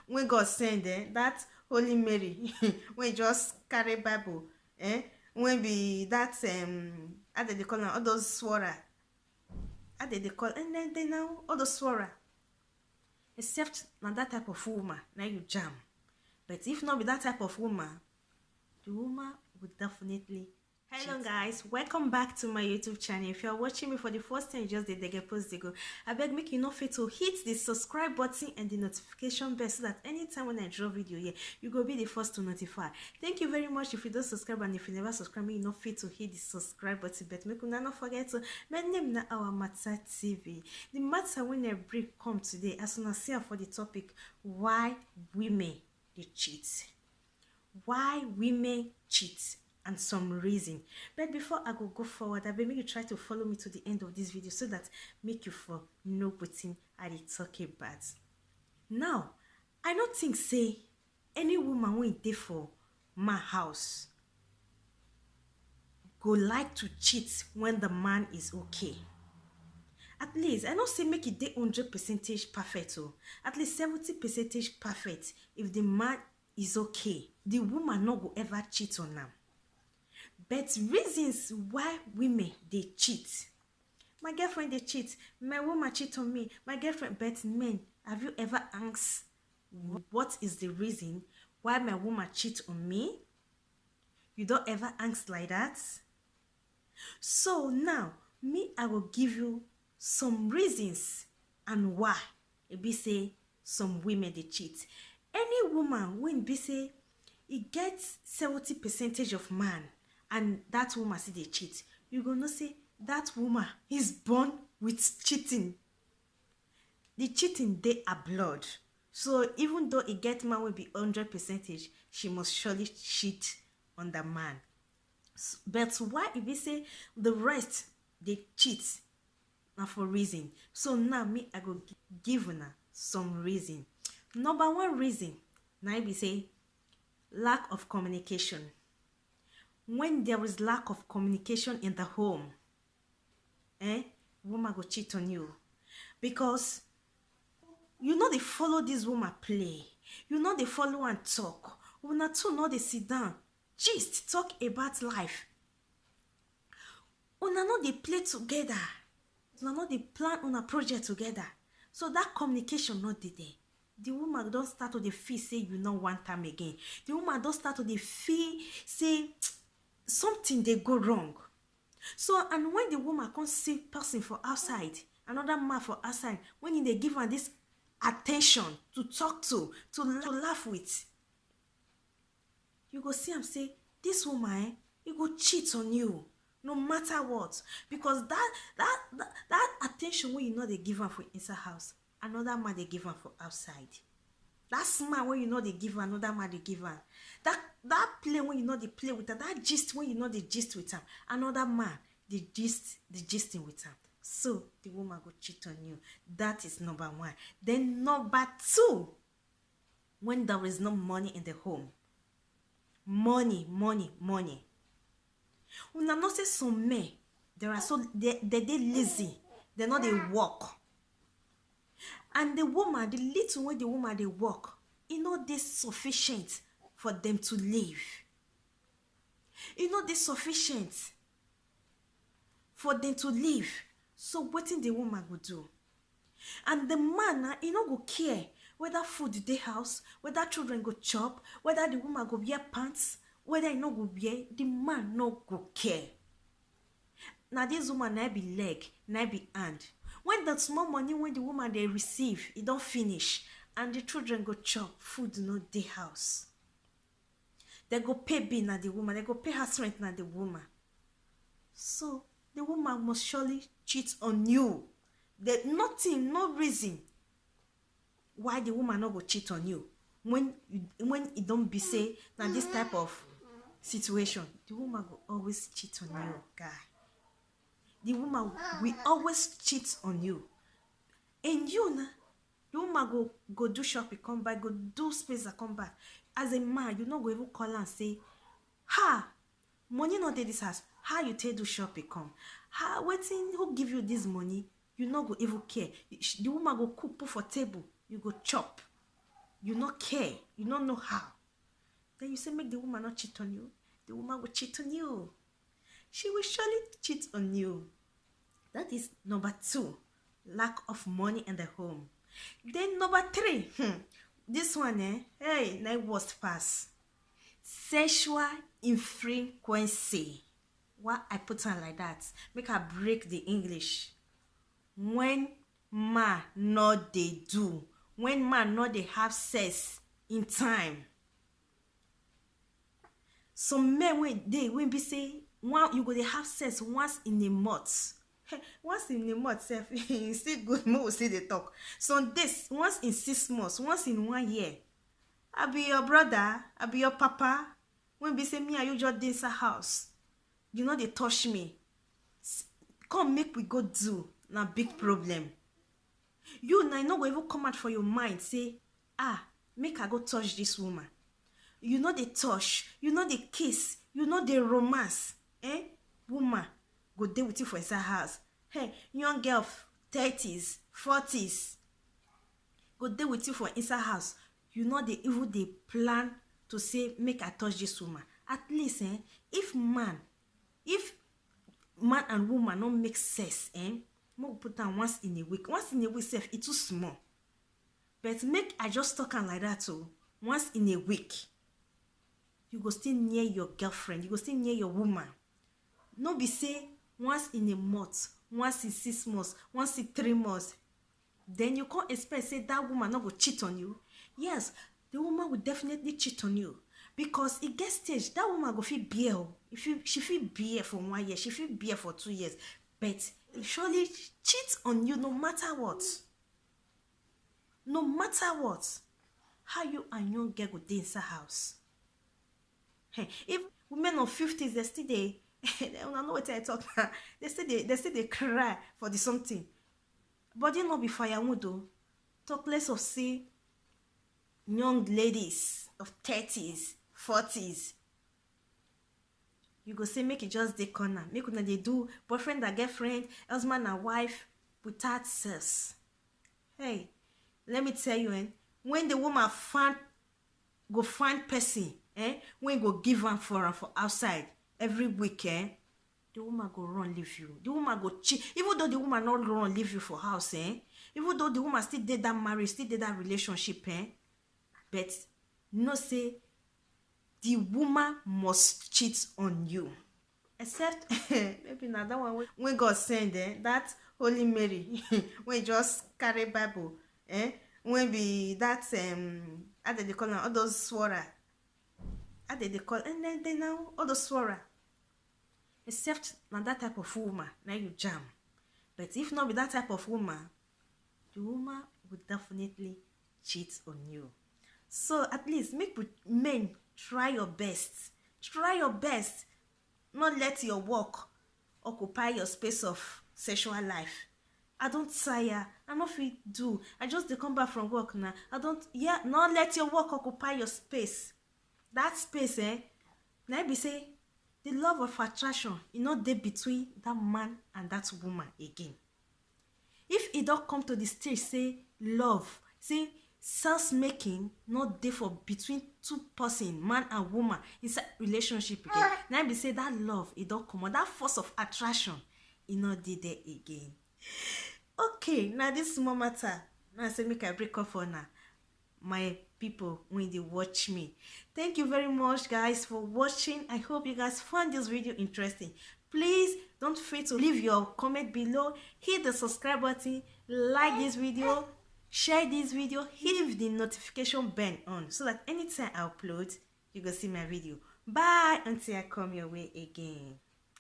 when God send that Holy Mary, when just carry Bible, when be that how did they call them, all those swara, how did they call, and then they now all those swara, except now that type of woman, now you jam. But if not be that type of woman, the woman would definitely. Hello guys, welcome back to my YouTube channel. If you are watching me for the first time, just the get post they go. I beg make you not fail to hit the subscribe button and the notification bell so that anytime when I drop video here, you go be the first to notify. Thank you very much if you don't subscribe, and if you never subscribe, you not fail to hit the subscribe button. But make you not forget to my name na our matter TV. The matter when I bring come today, as soon as see for the topic, why women they cheat. Why women cheat and some reason. But before I go forward, I beg make you try to follow me to the end of this video so that make you for know wetin I dey talk about. Now, I don't think say any woman wey dey for my house go like to cheat when the man is okay. At least I don't say make it dey 100% perfect, oh. At least 70% perfect. If the man is okay, the woman no go ever cheat on them. But reasons why women they cheat. My girlfriend they cheat. My woman cheat on me. My girlfriend. But men, have you ever asked what is the reason why my woman cheat on me? You don't ever ask like that. So now, me I will give you some reasons and why it be say some women they cheat. Any woman when be say it gets 70% of man and that woman see they cheat, you gonna say that woman is born with cheating. The cheating they are blood. So even though it get man will be 100%, she must surely cheat on the man. But why if we say the rest they cheat now for reason? So now me I go give una some reason. Number one reason now we say lack of communication. When there is lack of communication in the home, woman go cheat on you. Because you know they follow this woman play. You know they follow and talk. Una two know they sit down, just talk about life. Una know they play together. Una know they plan on a project together. So that communication not there. The woman don't start to the feel say you know one time again. The woman don't start to the feel say something they go wrong. So and when the woman can't see person for outside, another man for outside, when they give her this attention to talk to laugh with, you go see him say this woman he go cheat on you no matter what. Because that attention when you know they give her for inside house, another man they give her for outside. That smile when you know they give her, another man they give her. That play when you know they play with her, that gist when you know they gist with her, another man they gisting with her. So the woman go cheat on you. That is number one. Then number two, when there is no money in the home. Money. Una not say some men, they are so they lazy, they know they work. And the woman, the little way the woman they work, you know they sufficient for them to live. You know they sufficient for them to live. So what in the woman go do? And the man, you know go care whether food dey house, whether children go chop, whether the woman go wear pants, whether you no go wear, the man no go care. Now this woman na be leg, na be hand. When that small money when the woman they receive, it don't finish, and the children go chop, food no dey house. They go pay bill na the woman, they go pay house rent na the woman. So the woman must surely cheat on you. There's nothing, no reason why the woman not go cheat on you. When it don't be say now this type of situation, the woman will always cheat on you, guy. The woman will always cheat on you. And you na, the woman go do shopping, come back, go do space and come back. As a man, you not go even call and say, ha, money not dey this house. How you take do shopping come? How waiting who give you this money? You not go even care. The woman go cook put for table, you go chop. you not care, you don't know how, then you say make the woman not cheat on you. The woman will cheat on you. She will surely cheat on you. That is number 2, lack of money in the home. Then number 3, this one, hey, na worst pass. Sexual infrequency. Why I put on like that? Make her break the English. When man not they do, when man not they have sex in time. Some men when be say one you go they have sex once in a month. Once in a month, still good. More see the talk. So this once in 6 months, once in 1 year. I be your brother, I be your papa. When be say me and you just this house, you know they touch me. Come make we go do na big problem. You now no go even come out for your mind say make I go touch this woman. You know they touch, you know they kiss, you know they romance. Woman go dey with you for inside house. Hey, young girl, 30s, 40s, go dey with you for inside house. You know they even they plan to say make I touch this woman. At least, if man and woman don't make sex, more put down once in a week. Once in a week, self it too small. But make I just talk on like that too. Once in a week, you go still near your girlfriend. You go still near your woman. No be say once in a month, once in 6 months, once in 3 months. Then you can't expect say that woman not go cheat on you. Yes, the woman will definitely cheat on you. Because it gets stage, that woman go feel beer. She feel beer for 1 year, she feel beer for 2 years. But it surely cheat on you no matter what. No matter what. How you and young girl go dey inside house. If women of 50s, they still they don't know what I talk about. They still they cry for the something. Body not be firewood though. Talk less of say young ladies of 30s, 40s. You go say make it just the corner. Make una they do boyfriend and girlfriend, husband and wife without sex. Hey, let me tell you, when the woman go find person, when go give her for outside every weekend, the woman go run leave you. The woman go cheat. Even though the woman not run leave you for house, even though the woman still did that marriage, still did that relationship, but no say the woman must cheat on you. Except maybe now that one when God send that Holy Mary when just carry Bible, when be that how they call them, all those swara. How they call and then they now all those swara. Except now that type of woman, now you jam. But if not be that type of woman, the woman would definitely cheat on you. So at least make men try your best. Try your best. Not let your work occupy your space of sexual life. I don't tire. I not fit do. I just dey come back from work now. Not let your work occupy your space. That space, now be say the love of attraction, not there between that man and that woman again. If it don't come to the stage, say love, say sex making, not there for between two person, man and woman, inside relationship again. Now be say that love, it don't come on. That force of attraction, it not there again. Okay, now this small matter. Now I say make I break off for now. My people when they watch me, thank you very much guys for watching. I hope you guys found this video interesting. Please don't forget to leave your comment below, hit the subscribe button, like this video, share this video, hit the notification bell on so that anytime I upload you go see my video. Bye until I come your way again.